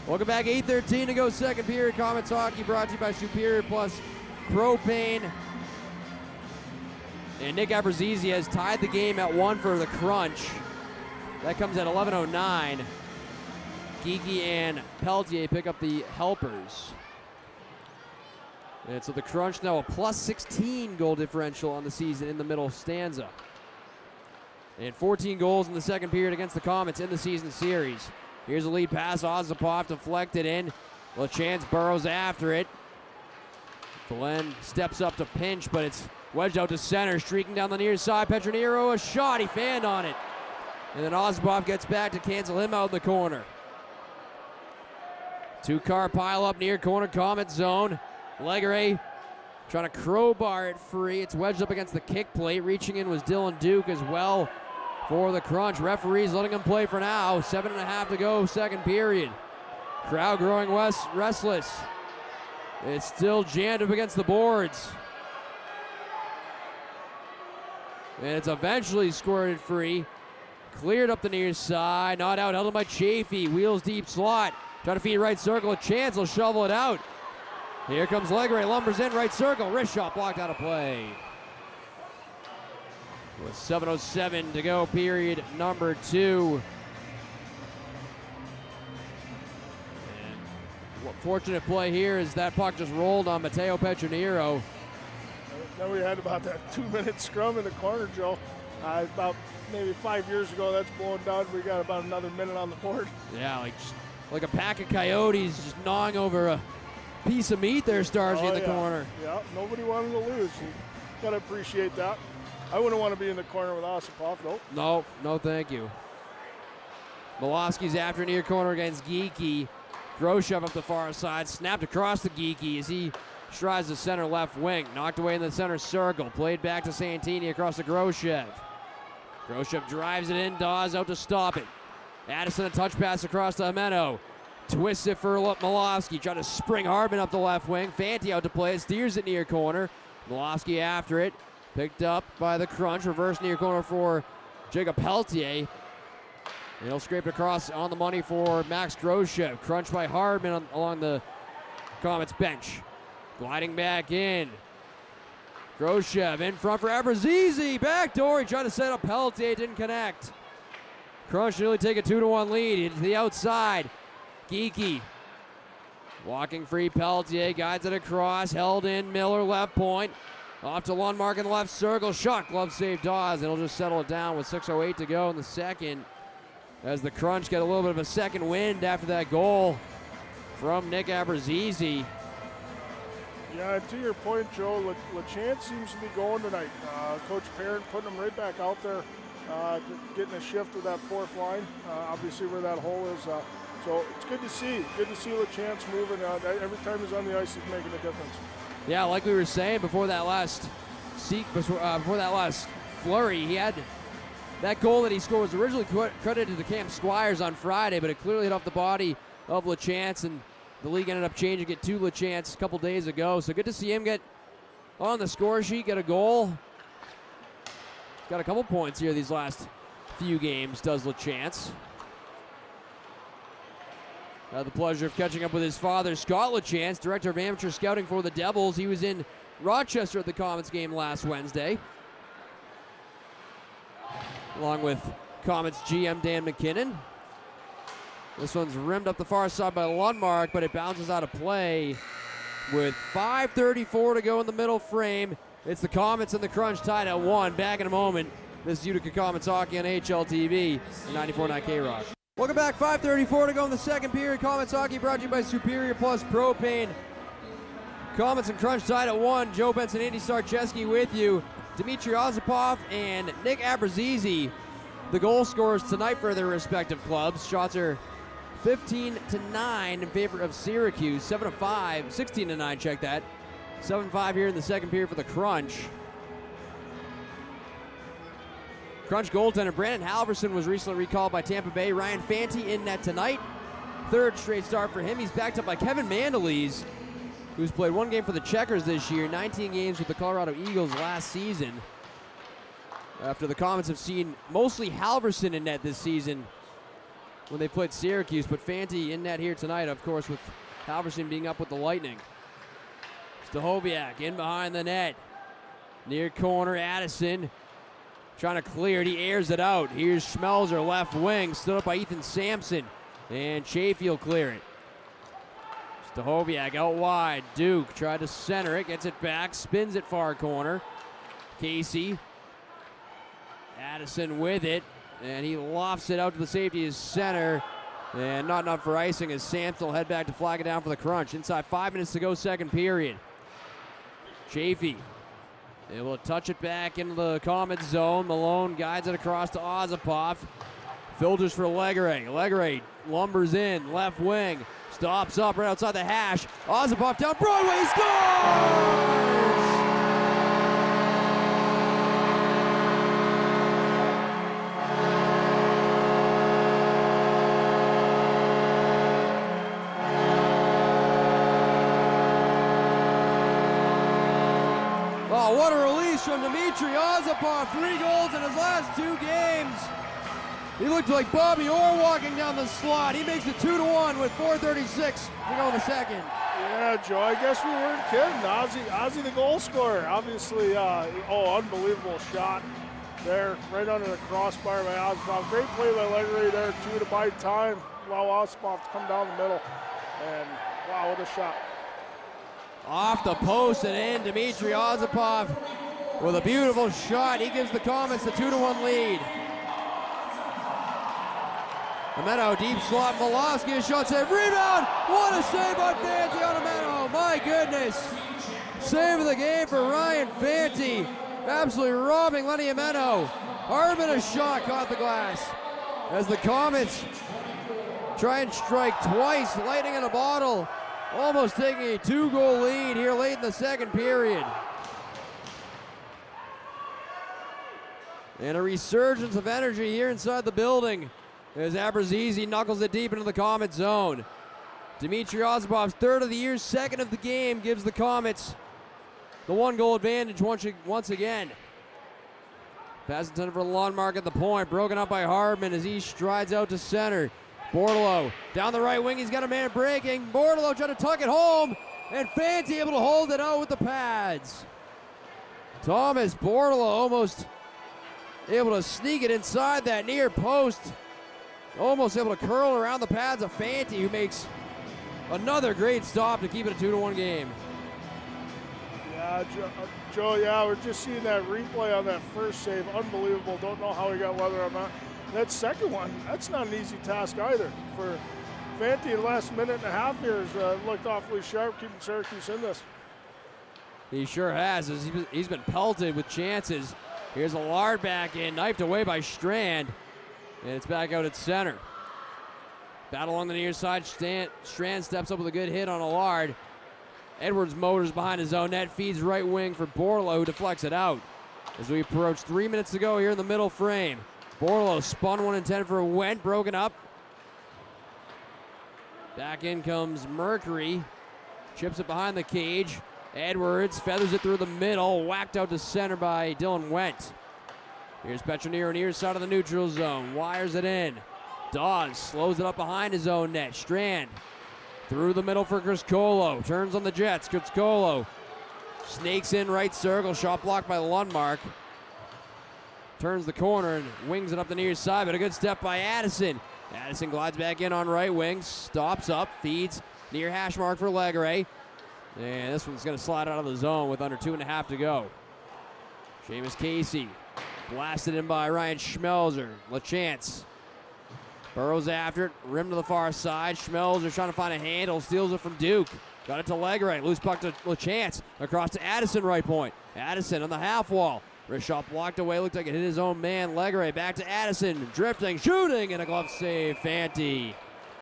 Welcome back, 8:13 to go, second period. Comets hockey brought to you by Superior Plus Propane. And Nick Abruzzese has tied the game at 1 for the Crunch. That comes at 11:09. Geeky and Peltier pick up the helpers. And so the Crunch now a plus 16 goal differential on the season in the middle stanza. And 14 goals in the second period against the Comets in the season series. Here's a lead pass, Ozapov deflected in. LaChance burrows after it. Glenn steps up to pinch, but it's wedged out to center, streaking down the near side. Petronero, a shot, he fanned on it. And then Ozapov gets back to cancel him out in the corner. Two-car pile up near corner, Comet zone. Legare trying to crowbar it free. It's wedged up against the kick plate. Reaching in was Dylan Duke as well for the Crunch. Referees letting him play for now. 7.5 to go, second period. Crowd growing restless. It's still jammed up against the boards. And it's eventually squirted free. Cleared up the near side. Not out, held him by Chafee. Wheels deep slot. Trying to feed right circle. A chance, he'll shovel it out. Here comes Legare, lumbers in right circle. Wrist shot blocked out of play. With 7:07 to go, period number 2. And what fortunate play here is that puck just rolled on Matteo Petronero. Then we had about that 2-minute scrum in the corner, Joe. About maybe 5 years ago, that's blown down. We got about another minute on the board. Yeah, like a pack of coyotes just gnawing over a piece of meat there, Stargy, in the corner. Yeah, nobody wanted to lose. You got to appreciate that. I wouldn't want to be in the corner with Ozapov, nope. No, thank you. Milosky's after near corner against Geeky. Groshev up the far side, snapped across to Geeky as he strides the center left wing. Knocked away in the center circle. Played back to Santini across to Groshev. Groshev drives it in, Dawes out to stop it. Addison a touch pass across to Ameno. Twists it for Milosky. Trying to spring Hardman up the left wing. Fanti out to play it. Steers it near corner. Milosky after it. Picked up by the Crunch. Reverse near corner for Jacob Peltier. And he'll scrape it across on the money for Max Groshev. Crunch by Hardman along the Comets bench. Gliding back in. Groshev in front for Abruzzese. Backdoor. He tried to set up Peltier. Didn't connect. Crunch nearly take a 2-1 lead. Into the outside. Geeky walking free. Peltier guides it across, held in. Miller left point, off to Lundmark in the left circle. Shot, glove save Dawes, and he'll just settle it down with 6:08 to go in the second, as the Crunch get a little bit of a second wind after that goal from Nick Abruzzese. Yeah, to your point, Joe, LaChance seems to be going tonight. Coach Parent putting him right back out there, getting a shift with that fourth line, obviously where that hole is. So it's good to see. Good to see LaChance moving. Every time he's on the ice, he's making a difference. Yeah, like we were saying before that last flurry, he had that goal that he scored was originally credited to Cam Squires on Friday, but it clearly hit off the body of LaChance, and the league ended up changing it to LaChance a couple days ago. So good to see him get on the score sheet, get a goal. Got a couple points here these last few games, does LaChance. Had the pleasure of catching up with his father, Scott LaChance, director of amateur scouting for the Devils. He was in Rochester at the Comets game last Wednesday, along with Comets GM Dan McKinnon. This one's rimmed up the far side by Lundmark, but it bounces out of play with 5:34 to go in the middle frame. It's the Comets and the Crunch tied at 1. Back in a moment. This is Utica Comets Hockey on HLTV, 94.9 K-Rock. Welcome back, 5:34 to go in the second period. Comets Hockey brought to you by Superior Plus Propane. Comets and Crunch tied at 1. Joe Benson, Andy Starcheski with you. Dmitry Ozapov and Nick Abruzzese, the goal scorers tonight for their respective clubs. Shots are 15-9 in favor of Syracuse. 7-5, 16-9, check that. 7-5 here in the second period for the Crunch. Crunch goaltender Brandon Halverson was recently recalled by Tampa Bay. Ryan Fanti in net tonight. Third straight start for him. He's backed up by Kevin Mandalese, who's played one game for the Checkers this year, 19 games with the Colorado Eagles last season. After the Comets have seen mostly Halverson in net this season when they played Syracuse, but Fanti in net here tonight, of course, with Halverson being up with the Lightning. Stahoviak in behind the net. Near corner, Addison trying to clear it. He airs it out. Here's Schmelzer, left wing, stood up by Ethan Sampson. And Chafee will clear it. Stahoviak out wide. Duke tried to center it, gets it back, spins it far corner. Casey. Addison with it, and he lofts it out to the safety as center. And not enough for icing as Sampson will head back to flag it down for the Crunch. Inside 5 minutes to go, second period. Chafee able to touch it back into the Comets zone. Malone guides it across to Ozapov. Filters for Legare. Legare lumbers in, left wing. Stops up right outside the hash. Ozapov down Broadway, he scores! Oh, what a release from Dmitry Ozapov. 3 goals in his last 2 games. He looked like Bobby Orr walking down the slot. He makes it 2-1 with 4:36 to go in the second. Yeah, Joe, I guess we weren't kidding. Ozzy the goal scorer. Obviously, unbelievable shot there, right under the crossbar by Ozapov. Great play by Legare there, 2 to buy time, allow Ozapov to come down the middle. And wow, what a shot. Off the post and in, Dmitry Ozapov with a beautiful shot. He gives the Comets the 2-1 lead. Ameno, deep slot, Molosky, a shot save, rebound! What a save by Fanti on Ameno, my goodness! Save of the game for Ryan Fanti, absolutely robbing Lenny Ameno. Hardman, a shot, caught the glass. As the Comets try and strike twice, lightning in a bottle, almost taking a 2-goal lead here late in the second period. And a resurgence of energy here inside the building as Abrazizi knuckles it deep into the Comet zone. Dmitry Ozapov's 3rd of the year, 2nd of the game, gives the Comets the 1-goal advantage once again. Pass intended for Lundmark at the point, broken up by Hardman as he strides out to center. Bordeleau down the right wing, he's got a man breaking. Bordeleau trying to tuck it home, and Fanti able to hold it out with the pads. Thomas Bordeleau almost able to sneak it inside that near post. Almost able to curl around the pads of Fanti, who makes another great stop to keep it a 2-1 game. Yeah, Joe, we're just seeing that replay on that first save. Unbelievable. Don't know how he got weather on that. That second one, that's not an easy task either. For Fanti, the last minute and a half here has looked awfully sharp, keeping Syracuse in this. He sure has, as he's been pelted with chances. Here's Allard back in, knifed away by Strand. And it's back out at center. Battle on the near side. Strand steps up with a good hit on Allard. Edwards motors behind his own net. Feeds right wing for Bordeleau, who deflects it out. As we approach 3 minutes to go here in the middle frame. Bordeleau spun one intended for Wendt, broken up. Back in comes Mercury. Chips it behind the cage. Edwards feathers it through the middle. Whacked out to center by Dylan Wendt. Here's Petronero near side of the neutral zone. Wires it in. Dawes slows it up behind his own net. Strand through the middle for Criscolo. Turns on the Jets. Criscolo snakes in right circle. Shot blocked by Lundmark. Turns the corner and wings it up the near side, but a good step by Addison. Addison glides back in on right wing. Stops up. Feeds near hash mark for Legare. And this one's going to slide out of the zone with under 2.5 to go. Seamus Casey. Blasted in by Ryan Schmelzer. LaChance burrows after it. Rim to the far side. Schmelzer trying to find a handle. Steals it from Duke. Got it to Legare. Loose puck to LaChance. Across to Addison right point. Addison on the half wall. Wrist shot blocked away. Looked like it hit his own man. Legare back to Addison. Drifting, shooting, and a glove save. Fanti.